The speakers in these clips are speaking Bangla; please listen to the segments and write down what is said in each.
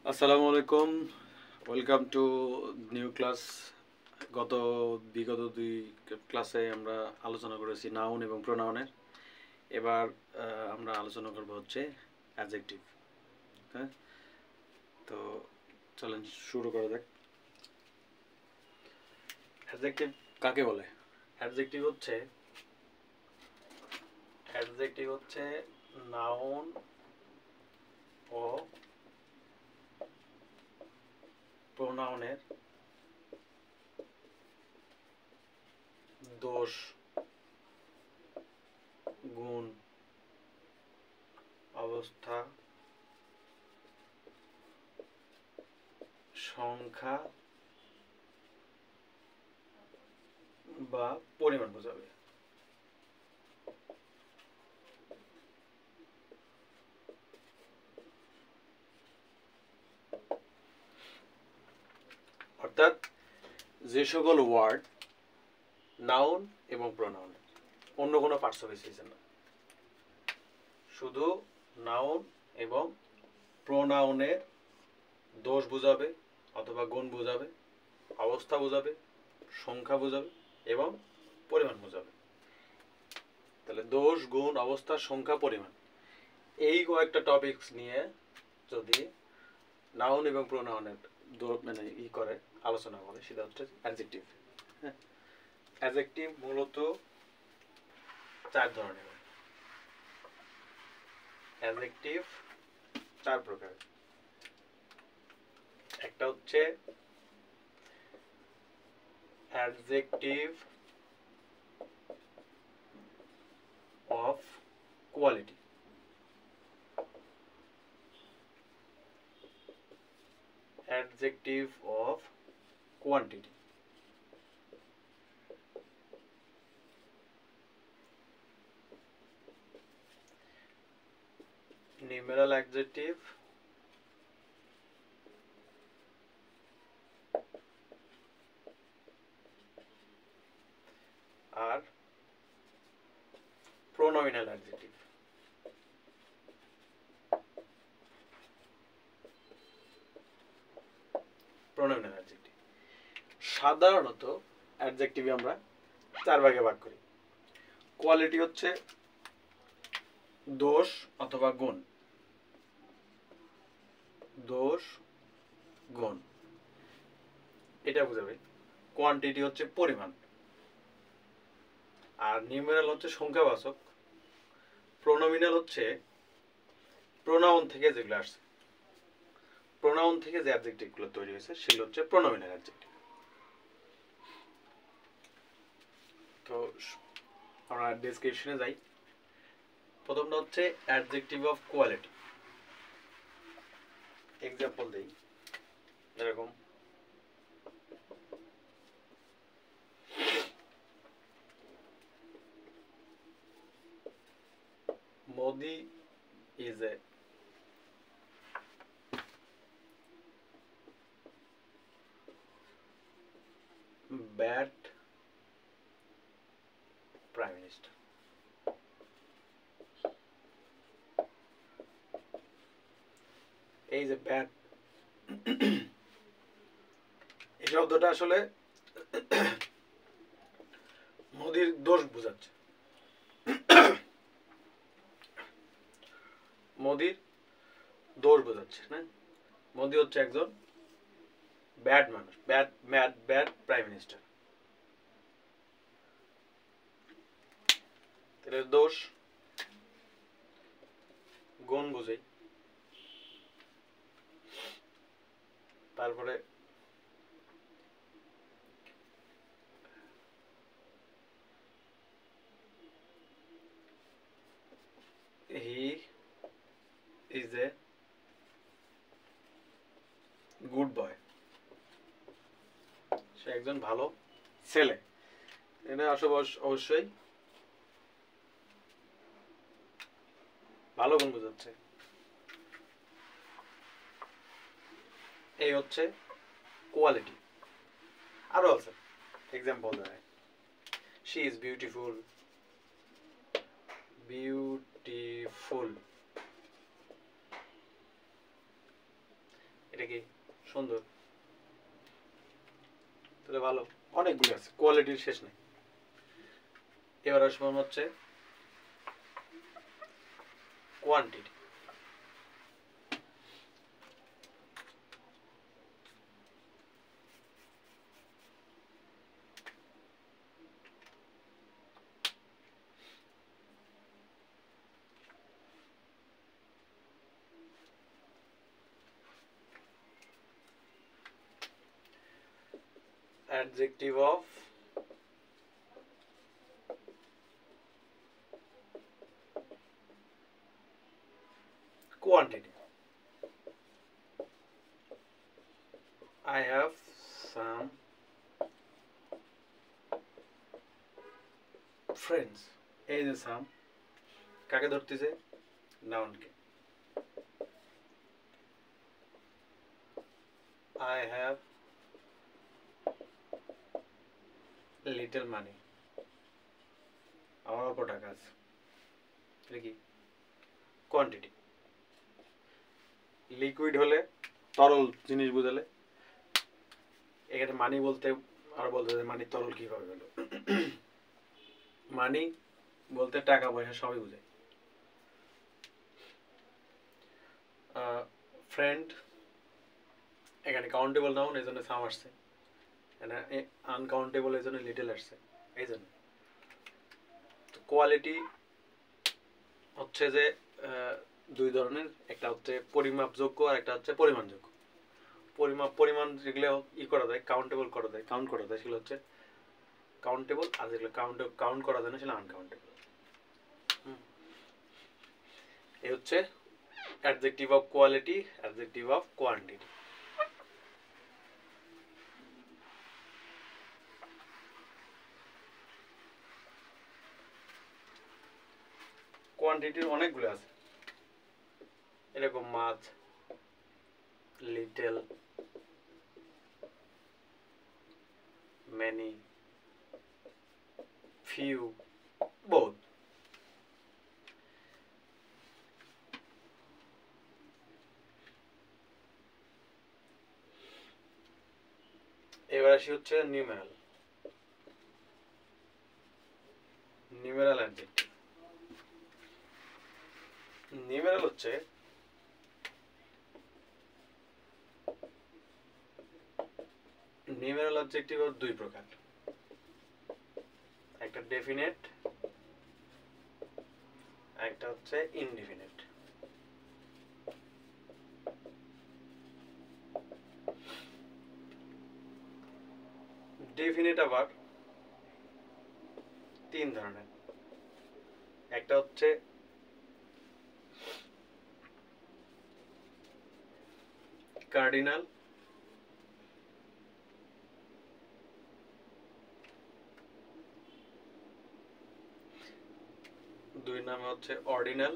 আসসালামু আলাইকুম, ওয়েলকাম টু নিউ ক্লাস। বিগত দুই ক্লাসে আমরা আলোচনা করেছি নাউন এবং প্রোনাউনের। এবার আমরা আলোচনা করব হচ্ছে অ্যাডজেক্টিভ। হ্যাঁ, তো চলেন শুরু করা যাক। অ্যাডজেক্টিভ কাকে বলে? অ্যাডজেক্টিভ হচ্ছে নাউন ও প্রোনাউনের দোষ, গুণ, অবস্থা, সংখ্যা বা পরিমাণ বোঝাবে। অর্থাৎ যে সকল ওয়ার্ড নাউন এবং প্রোনাউন, অন্য কোনো পার্টস অফ স্পিচের না, শুধু নাউন এবং প্রোনাউনের দোষ বোঝাবে অথবা গুণ বোঝাবে, অবস্থা বোঝাবে, সংখ্যা বোঝাবে এবং পরিমাণ বোঝাবে। তাহলে দোষ, গুণ, অবস্থা, সংখ্যা, পরিমাণ, এই কয়েকটা টপিকস নিয়ে যদি নাউন এবং প্রোনাউনের মানে করে আলোচনা করে, সেটা হচ্ছে অ্যাডজেক্টিভ। হ্যাঁ, অ্যাডজেক্টিভ মূলত চার ধরনের। অ্যাডজেক্টিভ চার প্রকার। একটা হচ্ছে adjective of quality, adjective of quantity, numeral adjective, আর প্রোনোমিনাল অ্যাডজেক্টিভ। প্রোনোমিনাল অ্যাডজেক্টিভ সাধারণত অ্যাডজেক্টিভ আমরা চার ভাগে ভাগ করি। কোয়ালিটি হচ্ছে দোষ অথবা গুণ, দোষ, গুণ, এটা বোঝাবে। কোয়ান্টিটি হচ্ছে পরিমাণ, আর নিউমেরাল হচ্ছে সংখ্যাবাচক। প্রোনোমিনাল হচ্ছে প্রোনাউন থেকে যেগুলো আসছে, প্রোনাউন থেকে যে অ্যাডজেক্টিভগুলো তৈরি হয়েছে সেগুলো হচ্ছে প্রোনোমিনাল অ্যাডজেক্টিভ। তো আমরা ডেসক্রিপশনে যাই। প্রথমটা হচ্ছে অ্যাডজেক্টিভ অফ কোয়ালিটি। এক্সাম্পল দেই, এরকম Modi is a bad prime minister. এই যে ব্যাড, এই শব্দটা আসলে মোদির দোষ বোঝাচ্ছে। মোদির দোষ বোঝাচ্ছে না, মোদি হচ্ছে একজন ব্যাড মানুষ, ব্যাড প্রাইম মিনিস্টার। তাহলে দোষ, গুণ বোঝাই, তারপরে he is a good boy, সে একজন ভালো ছেলে। এটা অবশ্যই ভালো গুণ বোঝাচ্ছে। এই হচ্ছে কোয়ালিটি। আরো আছে এক্সাম্পল দেয়, শি ইজ বিউটিফুল, এটা কি সুন্দর, তাহলে ভালো। অনেকগুলো আছে, কোয়ালিটির শেষ নেই। এবার আসবো হচ্ছে quantity. Adjective of quantity. I have some friends. এই যে সাম কাকে ধরতেছে? নাউনকে। I have little money. আমার অল্প টাকা আছে। এটা কি? কোয়ান্টিটি। লিকুইড হলে তরল জিনিস বুঝালে, এখানে মানি বলতে আর বলতে মানি তরল কিভাবে হলো। মানি বলতে টাকা পয়সা সবই বোঝায়। ফ্রেন্ড এখানে কাউন্টেবল নাউন, এই জন্য সাম আসছে। এখানে আনকাউন্টেবল এই জন্য লিটল আসছে, এই জন্য। কোয়ালিটি হচ্ছে যে দুই ধরনের, একটা হচ্ছে পরিমাপযোগ্য আর একটা হচ্ছে পরিমাণযোগ্য। পরিমাণ যেগুলো করা যায়, কাউন্টেবল করা যায়, কাউন্ট করা যায়, সেগুলো হচ্ছে কাউন্টেবল, আর যেগুলো কাউন্ট করা যায় না সেগুলো আনকাউন্টেবল। এই হচ্ছে adjective of quality, adjective of quantity. কোয়ান্টিটির অনেকগুলো আছে, এরকম much, little, many, few, both. এবার আসি হচ্ছে নিউমেরাল। Numeral adjective. নিউমেরাল হচ্ছে নিউমেরাল অ্যাডজেক্টিভ দুই প্রকার, একটা ডেফিনেট, একটা হচ্ছে ইনডিফিনিট। ডেফিনিট আবার তিন ধরনের, একটা হচ্ছে কার্ডিনাল, দুই নামে হচ্ছে অর্ডিনাল,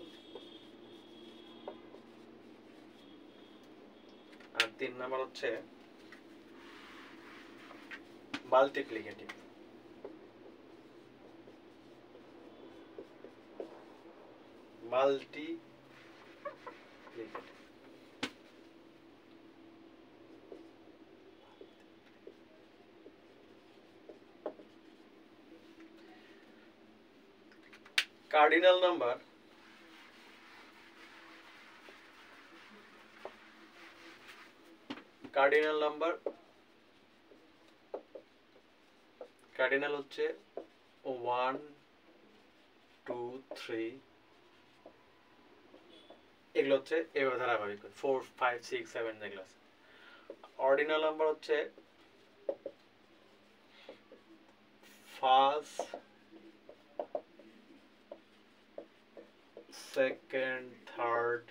আর তিন নাম্বার হচ্ছে multiplicative. Multiplicative cardinal number cardinal হচ্ছে 1 2 3, এগুলো হচ্ছে এভাবে ধারাবাহিক 4 5 6 7 যেগুলো আছে। অর্ডিনাল নাম্বার হচ্ছে ফার্স্ট, সেকেন্ড, থার্ড,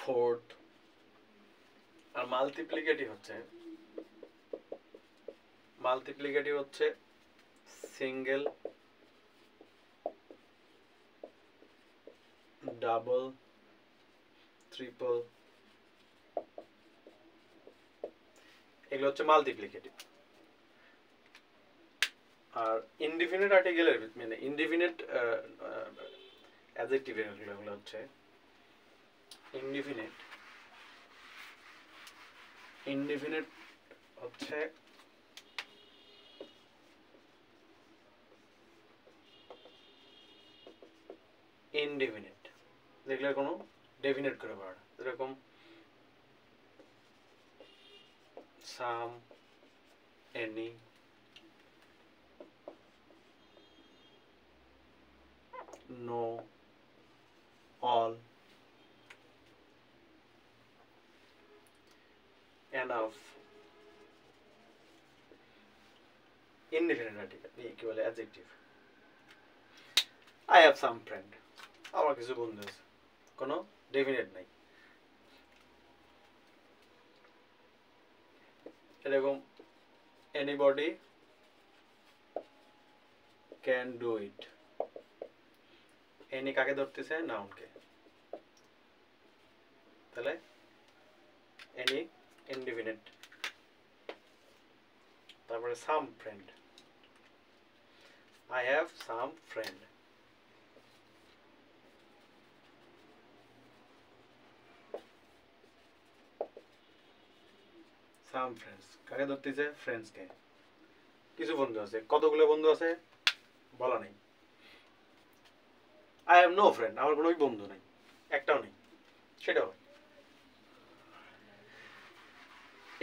ফোর্থ। আর মাল্টিপ্লিকেটিভ হচ্ছে সিঙ্গেল, ডাবল, ট্রিপল, এগুলো হচ্ছে মাল্টিপ্লিকেটিভ। আর ইনডিফিনিট আর্টিকেলের মানে ইনডিফিনিট অ্যাডজেক্টিভ এগুলো হচ্ছে ইনডিফিনিট ইনডিফিনিট হচ্ছে ইনডিফিনিট দেখলে কোনো ডেফিনেট করে পারে না, যেরকম some, any, no, all, enough, indefinite article কি বলে adjective. I have some friend, আমার কিছু বন্ধু আছে, কোনো ডেফিনেট নাই। এরকম anybody can do it, any কাকে ধরতেছে? নাউনকে। তাহলে এনি ইনডিফিনিট। তারপরে some friend, I have some friend. Some friends কাকে ধরতেছে? ফ্রেন্ডসকে। কিছু বন্ধু আছে, কতগুলো বন্ধু আছে বলা নেই। আই হ্যাভ নো ফ্রেন্ড, আমার কোনো বন্ধু নেই, একটাও নেই, সেটাও।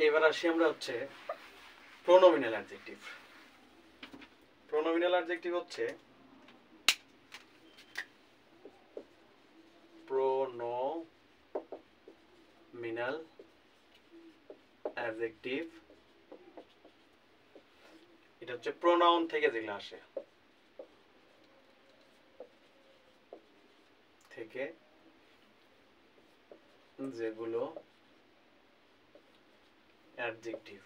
এবার আসি আমরা হচ্ছে প্রোনোমিনাল অ্যাডজেক্টিভ। প্রোনোমিনাল অ্যাডজেক্টিভ হচ্ছে প্রোনোমিনাল অ্যাডজেক্টিভ, এটা হচ্ছে প্রোনাউন থেকে যেগুলো আসে, থেকে যেগুলো অ্যাডজেক্টিভ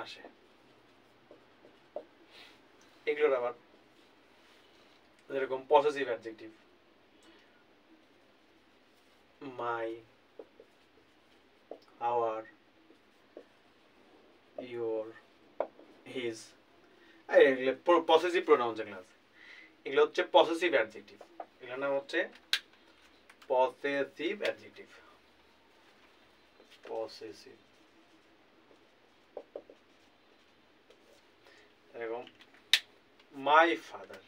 আসে, এগুলোর আবার যেরকম possessive adjective, my, our, your, his, এগুলো পসেসিভ প্রোনাউন যেগুলো আছে, এগুলো হচ্ছে পসেসিভ অ্যাডজেক্টিভ। এগুলোর নাম হচ্ছে পসেসিভ অ্যাডজেক্টিভ। পসেসিভ এরকম my father,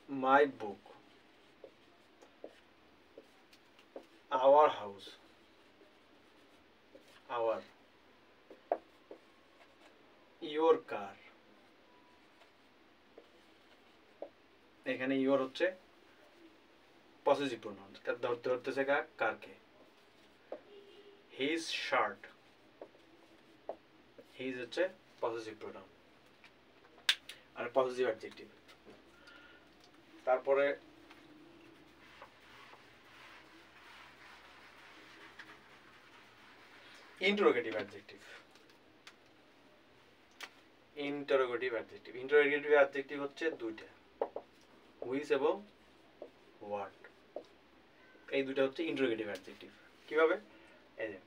my book, our house, our, your car। এখানে your হচ্ছে পসেসিভ প্রোনাউন, ধরতেছে কারকে। his shirt, his হচ্ছে পসেসিভ প্রোনাউন আর পসেসিভ অ্যাডজেক্টিভ। তারপরে interrogative adjective. Interrogative adjective, interrogative adjective হচ্ছে দুইটা, হুইচ এবং হোয়াট। এই দুইটা হচ্ছে ইন্টারোগেটিভ অ্যাডজেক্টিভ। কিভাবে? এই যে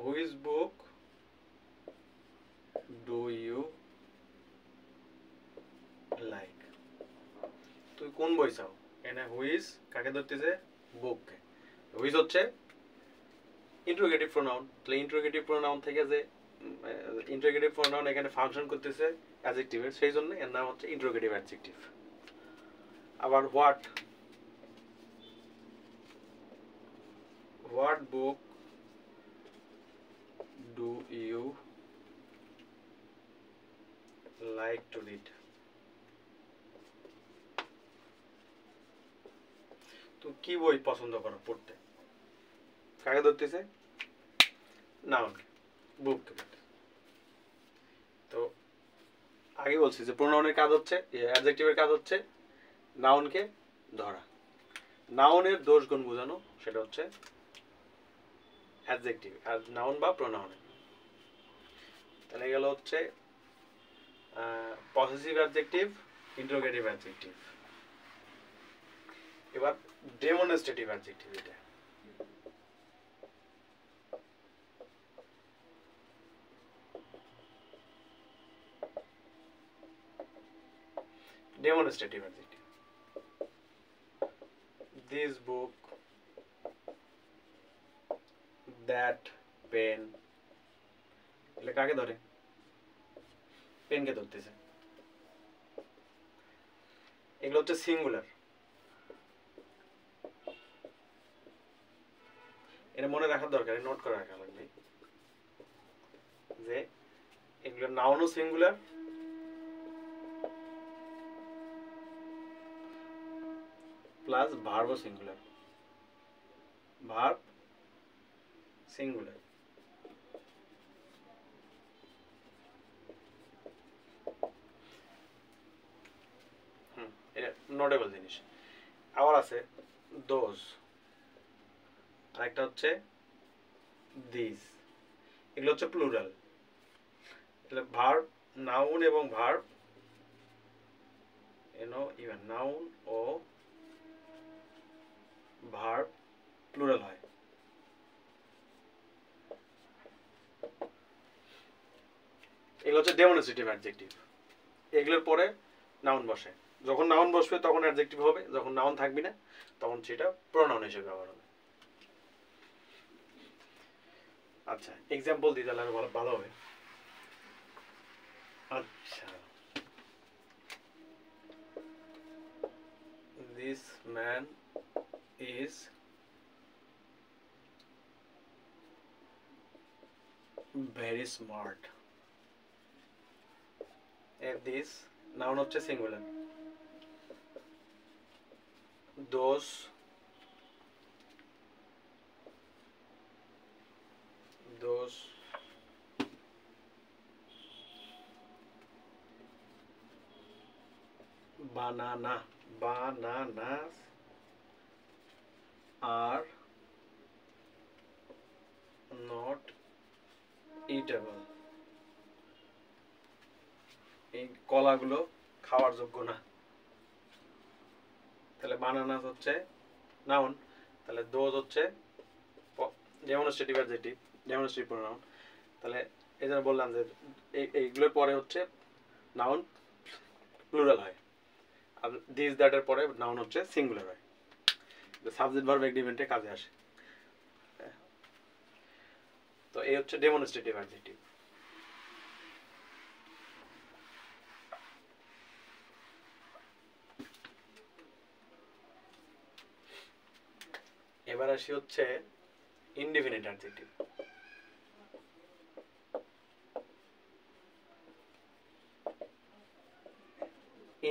which book do you like, তুই কোন বই চাও? এখানে হুইচ কাকে ধরতেছে? বুককে। হুইচ হচ্ছে ইন্টারোগেটিভ প্রোনাউন, তাহলে ইন্টারোগেটিভ প্রোনাউন থেকে যে ইন্টারোগেটিভ প্রোনাউন এখানে ফাংশন করতেছে অ্যাডজেক্টিভের, সেই জন্য এর নাম হচ্ছে ইন্টারোগেটিভ অ্যাডজেক্টিভ। আবার what, what book do you like to read, তো কি বই পছন্দ করো পড়তে? কাকে ধরতেছে? নাউনকে, বুককে। তো আগে বলছি যে প্রোনাউনের কাজ হচ্ছে, অ্যাডজেক্টিভের কাজ হচ্ছে নাউনকে ধরা, নাউনের দোষ গুণ বোঝানো, সেটা হচ্ছে অ্যাডজেক্টিভ আর নাউন বা প্রোনাউনে। তাহলে গেল হচ্ছে পসেসিভ অ্যাডজেক্টিভ, ইন্টারোগেটিভ অ্যাডজেক্টিভ। এবার এবার ডেমনস্ট্রেটিভ অ্যাডজেক্টিভ, এটা demonstrative adjective. This book, that pen, এগুলো কাকে ধরে? পেনকে ধরতেছে। এগুলো হচ্ছে সিঙ্গুলার। এটা মনে রাখার দরকার, নোট করে রাখা লাগবে যে এগুলো নাউনও সিঙ্গুলার প্লাস ভার্বও সিঙ্গুলার। Verb singular. এটা নোটেবল জিনিস। আবার আছে দোজ, আরেকটা হচ্ছে দিস, এগুলো হচ্ছে প্লুরাল। ভার্ব, নাউন এবং ভার্ব, ইভেন নাউন ও ভার্ব প্লুরাল হয়। এগুলো হচ্ছে ডেমনস্ট্রেটিভ অ্যাডজেক্টিভ। এগুলোর পরে নাউন বসে। যখন নাউন বসবে তখন অ্যাডজেক্টিভ হবে, যখন নাউন থাকবে না তখন সেটা প্রোনাউন হিসেবে ব্যবহার হবে। আচ্ছা, এক্সাম্পল দিতে তাহলে ভালো হবে। আচ্ছা, this man is very smart. this noun হচ্ছে singular. those bananas are not eatable. এই কলাগুলো খাওয়ার যোগ্য না। তাহলে বানানাস হচ্ছে নাউন, তাহলে দোজ হচ্ছে ডেমনস্ট্রেটিভ অ্যাডজেক্টিভ, ডেমনস্ট্রেটিভ প্রোনাউন। তাহলে এই জন্য বললাম যে এইগুলোর পরে হচ্ছে নাউন প্লুরাল হয়, আর দিস দ্যাট এর পরে নাউন হচ্ছে সিঙ্গুলার হয়। সাবজেক্ট ভার্ব এগ্রিমেন্টে কাজে আসে। তো এই হচ্ছে ডেমনস্ট্রেটিভ অ্যাডজেক্টিভ। এবার আসি হচ্ছে ইনডিফিনিট অ্যাডজেক্টিভ।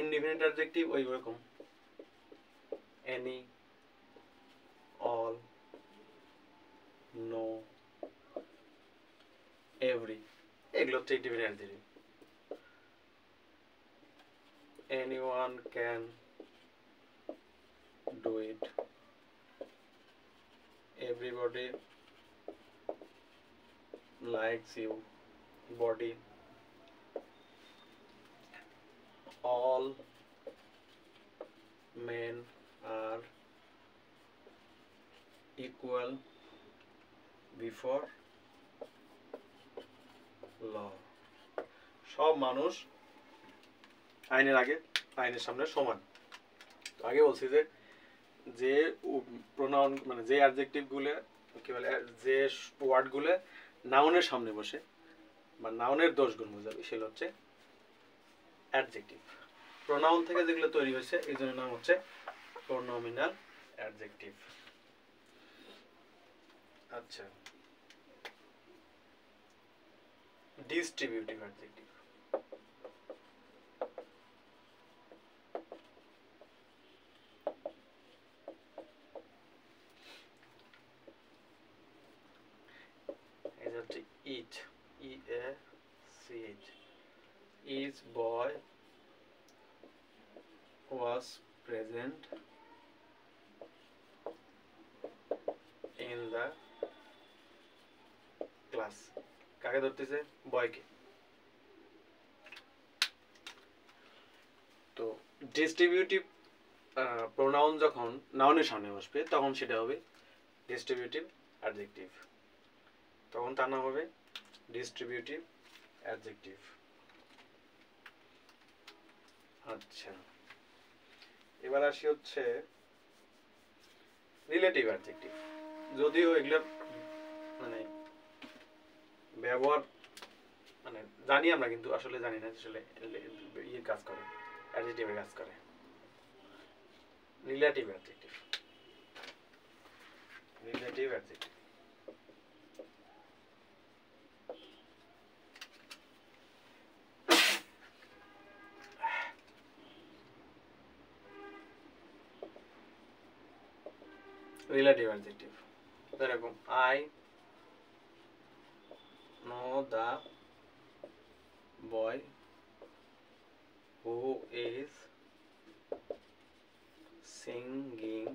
ইনডিফিনিট অ্যাডজেক্টিভ ওই রকম এনি, অল, নো, এভরি, এগুলো হচ্ছে indefinite adjective. anyone can do it, everybody likes you, body, all men are equal before law. সব মানুষ আইনের আগে, আইনের সামনে সমান। আগে বলছি যে যে প্রোনাউন মানে যে অ্যাডজেক্টিভ গুলো কি বলে, যে ওয়ার্ড গুলো নাউনের সামনে বসে বা নাউনের দোষ গুণ বোঝাবে সেগুলো হচ্ছে অ্যাডজেক্টিভ। প্রোনাউন থেকে যেগুলো তৈরি হয়েছে এই জন্য নাম হচ্ছে প্রোনোমিনাল অ্যাডজেক্টিভ। আচ্ছা, distributive adjective. eat, E-A-C-H, each boy was present in the class. কাকে ধরতেছে? বয়কে। তো ডিস্ট্রিবিউটিভ প্রোনাউন যখন নাউনের সামনে বসবে তখন সেটা হবে ডিস্ট্রিবিউটিভ অ্যাডজেক্টিভ, তখন তার নাম হবে ডিস্ট্রিবিউটিভ অ্যাডজেক্টিভ। আচ্ছা, এবার আসি হচ্ছে রিলেটিভ অ্যাডজেক্টিভ। যদিও এগুলো মানে ব্যবহার মানে জানি আমরা, কিন্তু আসলে জানি না আসলে ইয়ে কাজ করে, অ্যাডজেক্টিভের কাজ করে। Relative adjective, relative adjective relative adjective যেরকম I know the boy who is singing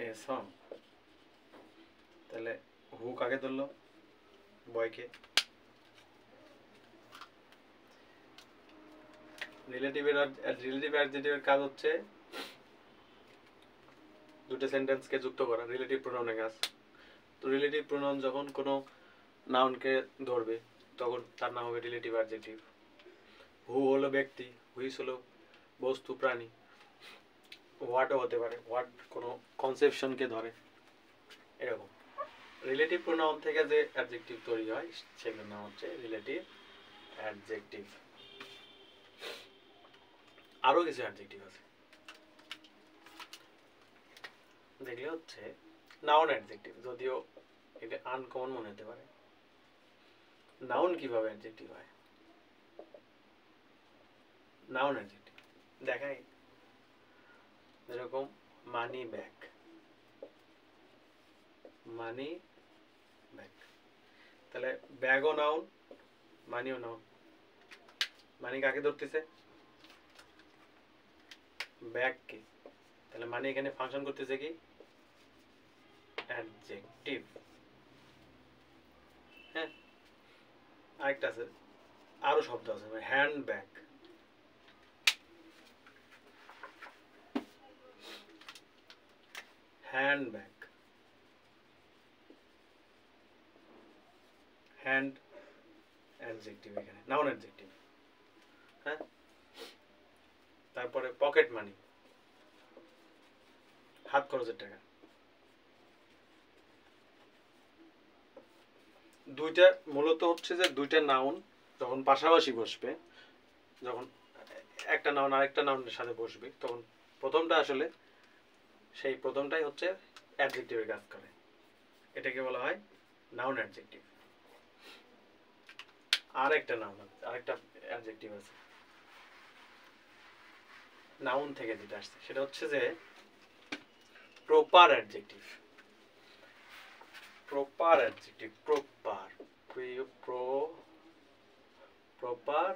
a song. তাহলে হু কাকে ধরলো? বয়কে। রিলেটিভ অ্যাডজেক্টিভের কাজ হচ্ছে দুটো সেন্টেন্সকে যুক্ত করা, রিলেটিভ প্রোনাউনের কাজ। তো রিলেটিভ প্রোনাউন যখন কোনো নাউনকে ধরবে তখন তার নাম হবে রিলেটিভ অ্যাডজেক্টিভ। হু হলো ব্যক্তি, হুইস হলো বস্তু প্রাণী, হোয়াটও হতে পারে, হোয়াট কোনো কনসেপশনকে ধরে। এরকম রিলেটিভ প্রোনাউন থেকে যে অ্যাডজেক্টিভ তৈরি হয় সেগুলোর নাম হচ্ছে রিলেটিভ অ্যাডজেক্টিভ। আরো কিছু অ্যাডজেক্টিভ আছে, দেখলে হচ্ছে নাউন অ্যাডজেক্টিভ, যদিও এটা আনকমন মনে হতে পারে। নাউন কিভাবে অ্যাডজেক্টিভ হয়? নাউন অ্যাডজেক্টিভ দেখাই, যেরকম মানি ব্যাগ, মানি ব্যাগ। তাহলে ব্যাগও নাউন, মানিও নাউন। মানি কাকে ধরতেছে? ব্যাগকে। তাহলে মানি এখানে ফাংশন করতেছে কি? অ্যাডজেক্টিভ। হ্যাঁ, আরেকটা আছে, আরো শব্দ আছে, hand bag, hand bag, hand adjective, এখানে নাউন অ্যাডজেক্টিভ। হ্যাঁ, তারপরে পকেট মানি, হাত খরচের টাকা। দুইটা মূলত হচ্ছে যে দুইটা নাউন যখন পাশাপাশি বসবে, যখন একটা নাউন আরেকটা নাউনের সাথে বসবে, তখন প্রথমটা আসলে সেই প্রথমটাই হচ্ছে অ্যাডজেক্টিভের কাজ করে। এটাকে বলা হয় নাউন অ্যাডজেক্টিভ। আরেকটা নাউন, আরেকটা অ্যাডজেক্টিভ আছে নাউন থেকে যেটা আসছে, সেটা হচ্ছে যে proper adjective. Proper adjective, proper proper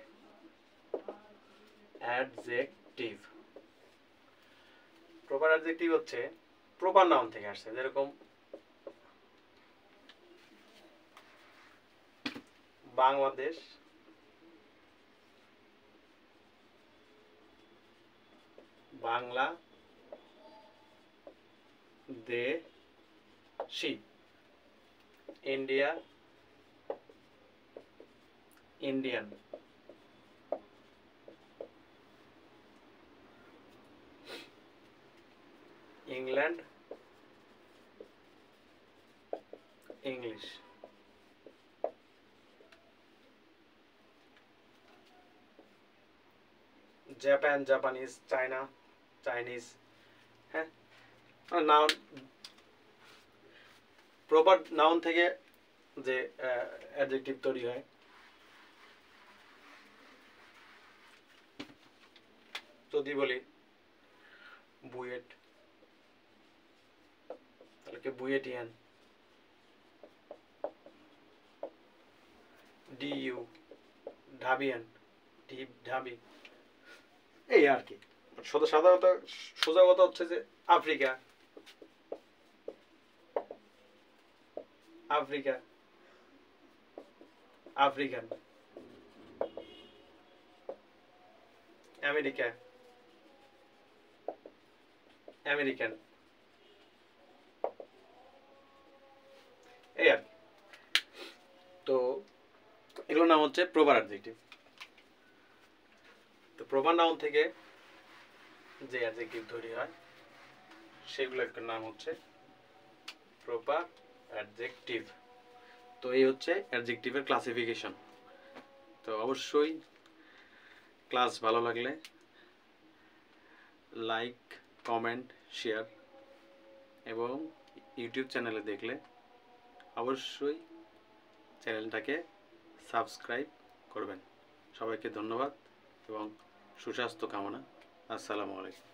adjective. Proper adjective হচ্ছে প্রপার নাউন থেকে আসছে, যেরকম বাংলাদেশ, বাংলা দেশি, India, Indian, England, English, Japan, Japanese, China, Chinese. হ্যাঁ, নাউন প্রপার নাউন থেকে যে অ্যাডজেক্টিভ তৈরি হয়, যদি বলি বুয়েট, তাহলে কি বুয়েটিয়ান, ডিইউ ঢাবিয়ান, ডিপ ঢাবি, এই আর কি। সাধারণত সোজা কথা হচ্ছে যে Africa, Africa, African. America, American, এই আর কি। তো এগুলোর নাম হচ্ছে প্রপার অ্যাডজেক্টিভ। তো প্রপার নাউন থেকে যে অ্যাডজেক্টিভ তৈরি হয় সেগুলোর নাম হচ্ছে প্রপার অ্যাডজেক্টিভ। তো এই হচ্ছে অ্যাডজেক্টিভের ক্লাসিফিকেশন। তো অবশ্যই ক্লাস ভালো লাগলে লাইক, কমেন্ট, শেয়ার এবং ইউটিউব চ্যানেলে দেখলে অবশ্যই চ্যানেলটাকে সাবস্ক্রাইব করবেন। সবাইকে ধন্যবাদ এবং সুস্বাস্থ্য কামনা। আসসালামু আলাইকুম।